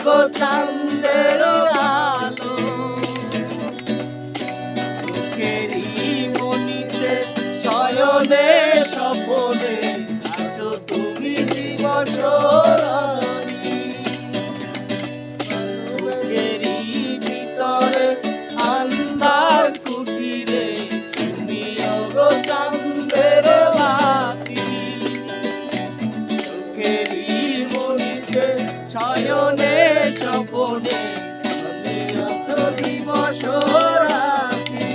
গো চাঁদের আলো চোখেরই মনিতে শয়নে স্বপনে আছো তুমি দিবস রজনী চোখেরই ভিতরে আন্ধার কুটিরে তুমি গো চাঁদের বাতি চোখেরই মনিতে শয়নে স্বপনে তুমি আছো দিবস রাতি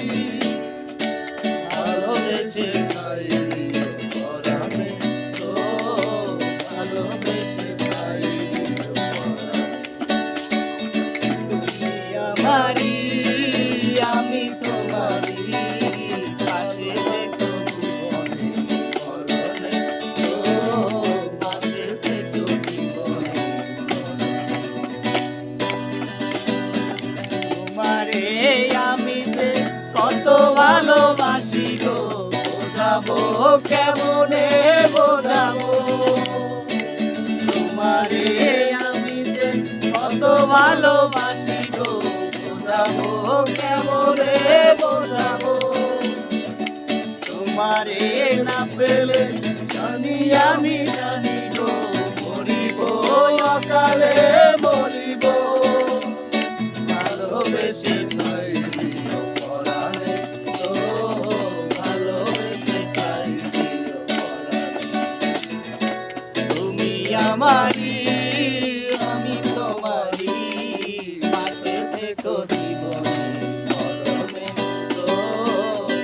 ভালোবেসে খাই পরাণে তো ভালোবেসে খাই তুমি আমারি আমি তোমারি পাশে থেকো জীবনে মরণে তো পাশে থেকো জীবনে তোমারে আমি যে কত ভালোবাসি গো বোঝাবো কেমনে বোঝাবো তোমারে আমি যে কত ভালোবাসি গো বোঝাবো কেমনে বোঝাবো তোমারে না পেলে জানি আমি জানি গো মরিব অকালে মরিব ভালোবেসে খাই দিও পরাণে তো ভালোবেসে খাই দিও পরাণে তুমি আমারি আমি তোমারি পাশে থেকো জীবনে মরণে তো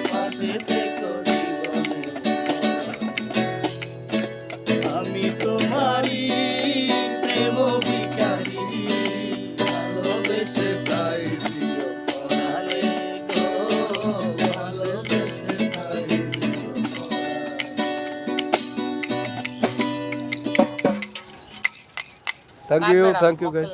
পাশে থেকো জীবনে আমি তোমারি প্রেম ভিখারি ভালোবেসে খাই দিও পরাণে গো ভালোবেসে খাই দিও পরাণে থ্যাংক ইউ গাইস।